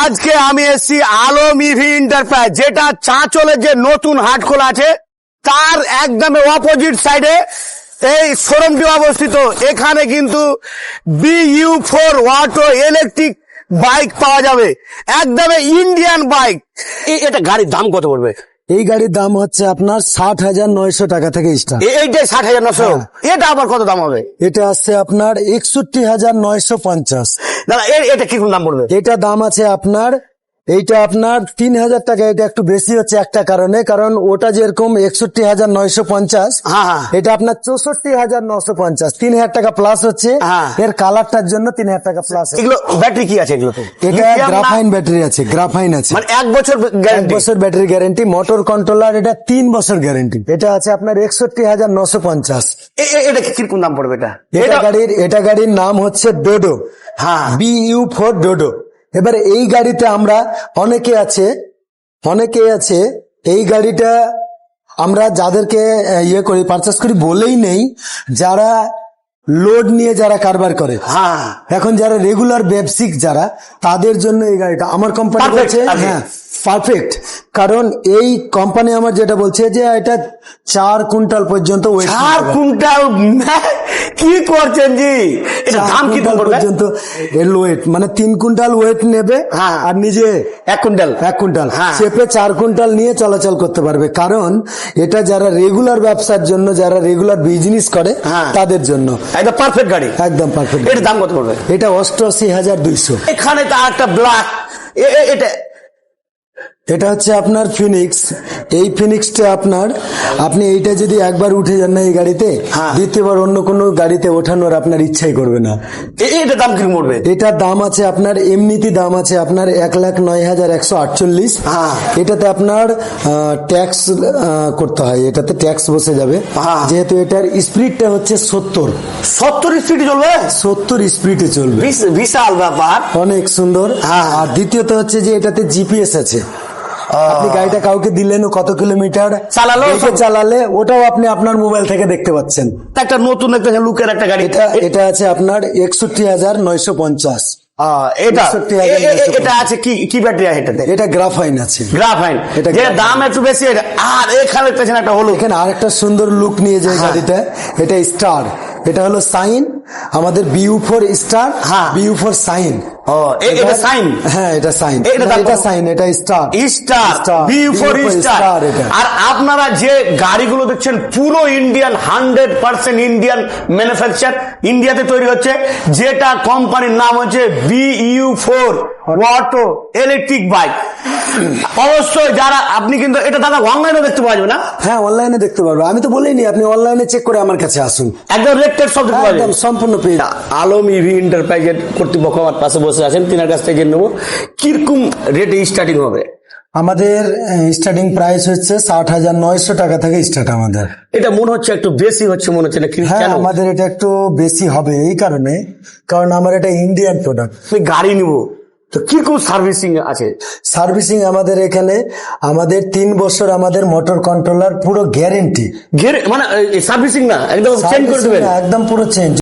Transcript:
আজকে আমি এসেছি আলম ইভি এন্টারপ্রাইজ, যেটা চাঁচলের যে নতুন হাট খোলা আছে তার একদম অপোজিট সাইডে এই শোরুমটি অবস্থিত। এখানে কিন্তু BU4 অটো ইলেকট্রিক বাইক পাওয়া যাবে, একদম ইন্ডিয়ান বাইক। এটা গাড়ির দাম কত পড়বে? এই গাড়ির দাম হচ্ছে আপনার 60,900 টাকা থেকে স্টার্ট। এইটাই 60,900। এটা আবার কত দাম হবে? এটা আসছে আপনার 61,950। দাদা এটা কিরকম দাম পড়বে? এটা দাম আছে আপনার, এইটা আপনার 3,000 টাকা। এটা একটু বেশি হচ্ছে একটা কারণে, কারণ ওটা যেরকম 61,950, হ্যাঁ। এটা আপনার 64,950, 3,000 টাকা প্লাস হচ্ছে। হ্যাঁ। এর কালারটার জন্য 3,000 টাকা প্লাস। এগুলো ব্যাটারি কি আছে? এগুলো এটা গ্রাফাইন ব্যাটারি আছে, গ্রাফাইন আছে, মানে 1 বছর 1 বছর ব্যাটারি গ্যারেন্টি। মোটর কন্ট্রোলার এটা 3 বছর গ্যারেন্টি। এটা আছে আপনার 61,950। এটা কিরকম দাম পড়বে? এটা গাড়ির নাম হচ্ছে ডোডো। হ্যাঁ, BU4 ডোডো। এবার এই গাড়িতে আমরা অনেকে আছে এই গাড়িটা আমরা যাদেরকে করি, পারচেস করি বলেই নেই, যারা লোড নিয়ে যারা কারবার করে। হ্যাঁ, এখন যারা রেগুলার ব্যবসায়িক যারা, তাদের জন্য এই গাড়িটা আমার কোম্পানি বলছে হ্যাঁ পারফেক্ট। কারণ এই কোম্পানি আমার যেটা বলছে যে এটা 4 কুইন্টাল পর্যন্ত ওয়েট। 4 কুইন্টাল? কি করছেন জি? এটা দাম কি পর্যন্ত এর ওয়েট, মানে 3 কুইন্টাল ওয়েট নেবে। হ্যাঁ। আর নিজে 1 কুইন্টাল হ্যাঁ। চেপে 4 কুইন্টাল নিয়ে চলাচল করতে পারবে। কারণ এটা যারা রেগুলার ব্যবসার জন্য, যারা রেগুলার বিজনেস করে, হ্যাঁ, তাদের জন্য একদম পারফেক্ট গাড়ি, একদম পারফেক্ট। এর দাম কত পড়বে? এটা 88,200। এখানে তো একটা ব্ল্যাক, এটা হচ্ছে আপনার ফিনিক্স। এই ফিনিক্সটা আপনার, আপনি এইটা যদি একবার উঠে যান না এই গাড়িতে, হ্যাঁ, দ্বিতীয়বার অন্য কোনো গাড়িতে ওঠানোর আপনার ইচ্ছাই করবে না। এটা দাম কি পড়বে? এটার দাম আছে আপনার, এমনিতে দাম আছে আপনার 1,09,148। হ্যাঁ। এটাতে আপনার ট্যাক্স করতে হয়, এটাতে ট্যাক্স বসে যাবে। হ্যাঁ। যেহেতু এটার স্পিডটা হচ্ছে 70 স্পিডে চলবে। 70 স্পিডে চলবে। বিশাল ব্যাপার, অনেক সুন্দর। হ্যাঁ। আর দ্বিতীয়ত হচ্ছে যে এটাতে জিপিএস আছে। আপনি গাড়িটা কাউকে দিলেন, কত কিলোমিটার চালালে ওটাও আপনি আপনার মোবাইল থেকে দেখতে পাচ্ছেন। একটা নতুন একটা লুকের একটা গাড়ি। এটা আছে আপনার 61,950। এটা আছে কি ব্যাটারি আছে এটাতে? এটা গ্রাফাইন আছে। গ্রাফাইন, যেটা দাম একটু বেশি। আর এখানে পেছনে একটা হলো, এখানে আরেকটা সুন্দর লুক নিয়ে যায় গাড়িটা। এটা স্টার, এটা হলো সাইন। আমাদের BU4 স্টার, BU4 সাইন। এটা সাইন? হ্যাঁ, এটা সাইন। এটা সাইন, এটা স্টার। BU4 star. আর আপনারা যে গাড়িগুলো দেখছেন পুরো ইন্ডিয়ান, 100% ইন্ডিয়ান ম্যানুফ্যাকচার, ইন্ডিয়াতে তৈরি হচ্ছে। যেটা কোম্পানির নাম হচ্ছে BU4 অটো ইলেকট্রিক বাইক। অবশ্যই যারা, আপনি কিন্তু এটা দাদা অনলাইনে দেখতে পাওয়া যাবে না? হ্যাঁ, অনলাইনে দেখতে পারবো। আমি তো বলিনি, আপনি অনলাইনে চেক করে আমার কাছে আসুন, একদম রেটেড সব দেখতে পাওয়া যাবে, সম্পূর্ণ পেয়ে। আলম ইভি এন্টারপ্রাইজের কর্তৃপক্ষ আমার পাশে বসে আছেন, তিনার কাছ থেকে নেবো কিরকম রেটে স্টার্টিং হবে। আমাদের স্টার্টিং প্রাইস হচ্ছে 60,900 টাকা থেকে স্টার্ট আমাদের। এটা মনে হচ্ছে একটু বেশি হচ্ছে মনে হচ্ছে না? হ্যাঁ, আমাদের এটা একটু বেশি হবে এই কারণে, কারণ আমার এটা ইন্ডিয়ান প্রোডাক্ট। গাড়ি নিবো তো কিরকম সার্ভিসিং আছে? সার্ভিসিং আমাদের এখানে, আমাদের 3 বছর আমাদের মোটর কন্ট্রোলার পুরো গ্যারেন্টি। মানে সার্ভিসিং না, একদম চেঞ্জ করে দেবেন? একদম পুরো চেঞ্জ।